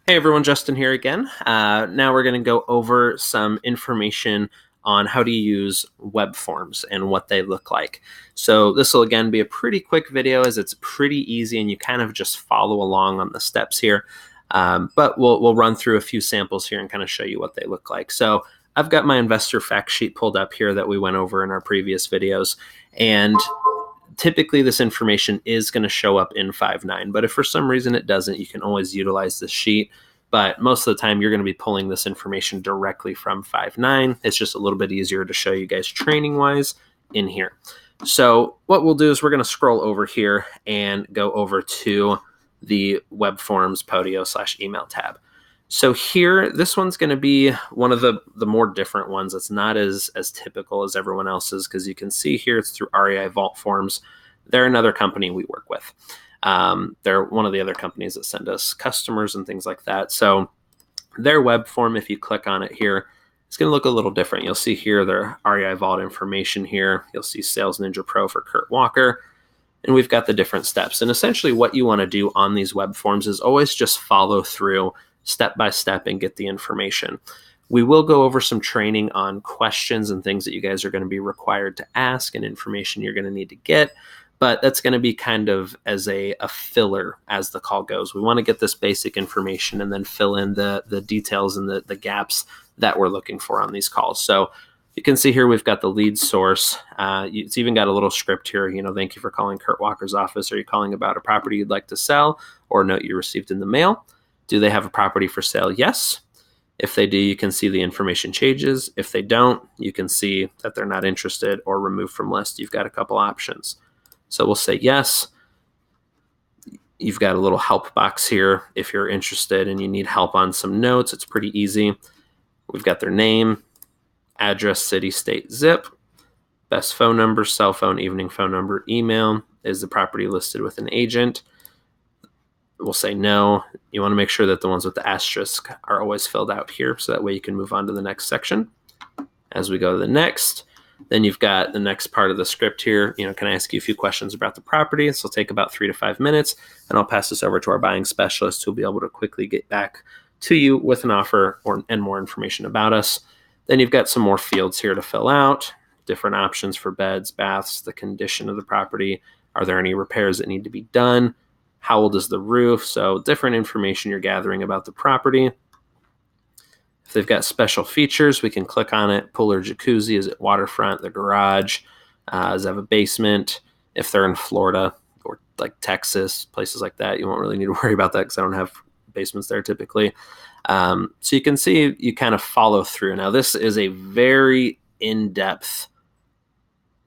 Hey everyone, Justin here again. Now we're going to go over some information on how to use web forms and what they look like. So this will again be a pretty quick video as it's pretty easy and you kind of just follow along on the steps here. But we'll run through a few samples here and kind of show you what they look like. So I've got my investor fact sheet pulled up here that we went over in our previous videos. And typically this information is going to show up in 5.9, but if for some reason it doesn't, you can always utilize this sheet. But most of the time, you're going to be pulling this information directly from 5.9. It's just a little bit easier to show you guys training-wise in here. So what we'll do is we're going to scroll over here and go over to the web forms Podio/email tab. So here, this one's going to be one of the more different ones. It's not as typical as everyone else's because you can see here it's through REI Vault Forms. They're another company we work with. They're one of the other companies that send us customers and things like that. So their web form, if you click on it here, it's going to look a little different. You'll see here their REI Vault information here. You'll see Sales Ninja Pro for Kurt Walker. And we've got the different steps. And essentially what you want to do on these web forms is always just follow through step by step and get the information. We will go over some training on questions and things that you guys are going to be required to ask and information you're going to need to get. But that's going to be kind of as a filler as the call goes. We want to get this basic information and then fill in the details and the gaps that we're looking for on these calls. So you can see here we've got the lead source. It's even got a little script here. Thank you for calling Kurt Walker's office. Are you calling about a property you'd like to sell or a note you received in the mail? Do they have a property for sale? Yes. If they do, you can see the information changes. If they don't, you can see that they're not interested or removed from list. You've got a couple options. So we'll say yes. You've got a little help box here. If you're interested and you need help on some notes, it's pretty easy. We've got their name, address, city, state, zip, best phone number, cell phone, evening phone number, email. Is the property listed with an agent? We'll say no. You want to make sure that the ones with the asterisk are always filled out here, so that way you can move on to the next section. As we go to the next, then you've got the next part of the script here. Can I ask you a few questions about the property? This will take about 3 to 5 minutes, and I'll pass this over to our buying specialist who'll be able to quickly get back to you with an offer and more information about us. Then you've got some more fields here to fill out, different options for beds, baths, the condition of the property. Are there any repairs that need to be done? How old is the roof? So different information you're gathering about the property. If they've got special features, we can click on it. Pool or jacuzzi, is it waterfront, the garage? Does it have a basement? If they're in Florida or like Texas, places like that, you won't really need to worry about that because I don't have basements there typically. So you can see you kind of follow through. Now this is a very in-depth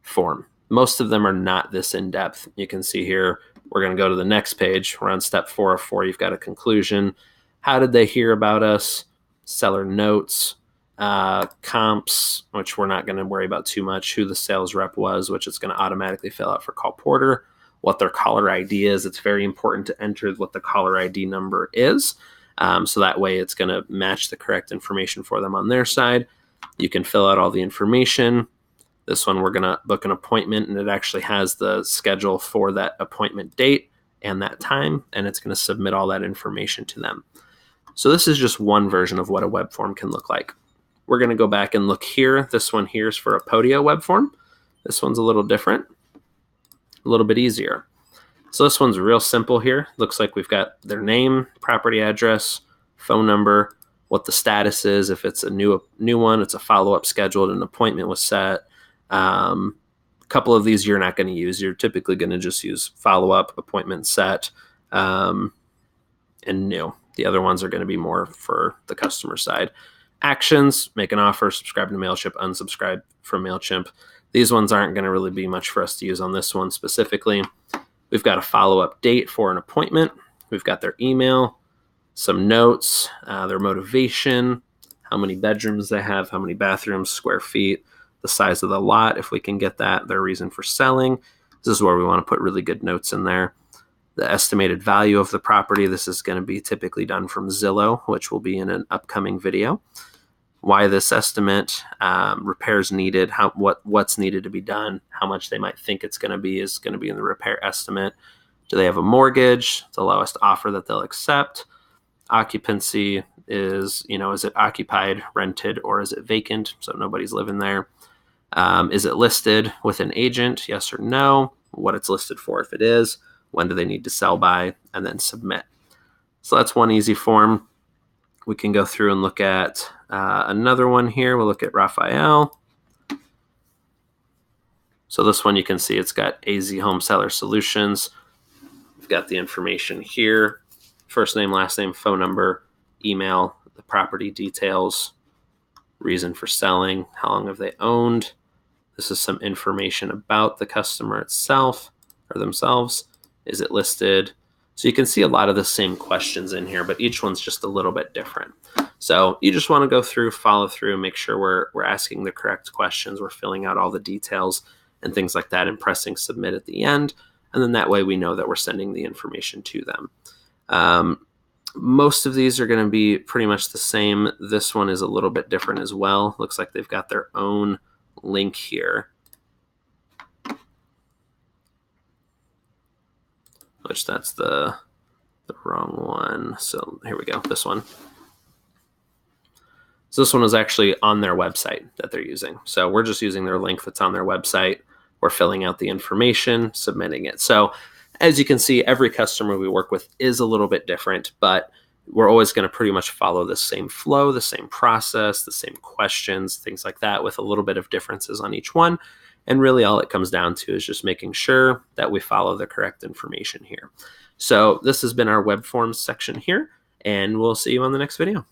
form. Most of them are not this in-depth. You can see here, we're going to go to the next page. We're on step 4 of 4. You've got a conclusion. How did they hear about us? Seller notes, comps, which we're not going to worry about too much. Who the sales rep was, which it's going to automatically fill out for call porter. What their caller ID is. It's very important to enter what the caller ID number is. So that way it's going to match the correct information for them on their side. You can fill out all the information. This one, we're going to book an appointment, and it actually has the schedule for that appointment date and that time, and it's going to submit all that information to them. So this is just one version of what a web form can look like. We're going to go back and look here. This one here is for a Podio web form. This one's a little different, a little bit easier. So this one's real simple here. Looks like we've got their name, property address, phone number, what the status is. If it's a new one, it's a follow-up scheduled, an appointment was set. A couple of these you're not going to use. You're typically going to just use follow-up, appointment set, and new. The other ones are going to be more for the customer side. Actions, make an offer, subscribe to MailChimp, unsubscribe from MailChimp. These ones aren't going to really be much for us to use on this one specifically. We've got a follow-up date for an appointment. We've got their email, some notes, their motivation, how many bedrooms they have, how many bathrooms, square feet, the size of the lot, if we can get that, their reason for selling. This is where we want to put really good notes in there. The estimated value of the property. This is going to be typically done from Zillow, which will be in an upcoming video. Why this estimate, repairs needed, what's needed to be done, how much they might think it's going to be is going to be in the repair estimate. Do they have a mortgage to allow us to offer that they'll accept? Occupancy is, is it occupied, rented, or is it vacant? So nobody's living there. Is it listed with an agent? Yes or no? What it's listed for if it is. When do they need to sell by? And then submit. So that's one easy form. We can go through and look at another one here. We'll look at Raphael. So this one you can see it's got AZ Home Seller Solutions. We've got the information here. First name, last name, phone number, email, the property details, reason for selling, how long have they owned. This is some information about the customer itself or themselves. Is it listed? So you can see a lot of the same questions in here, but each one's just a little bit different. So you just want to go through, follow through, make sure we're asking the correct questions, we're filling out all the details and things like that, and pressing submit at the end. And then that way we know that we're sending the information to them. Most of these are going to be pretty much the same. This one is a little bit different as well. Looks like they've got their own link here, which that's the wrong one. So here we go, this one. So this one is actually on their website that they're using. So we're just using their link that's on their website. We're filling out the information, submitting it. So as you can see, every customer we work with is a little bit different, but we're always going to pretty much follow the same flow, the same process, the same questions, things like that, with a little bit of differences on each one. And really all it comes down to is just making sure that we follow the correct information here. So this has been our web forms section here, and we'll see you on the next video.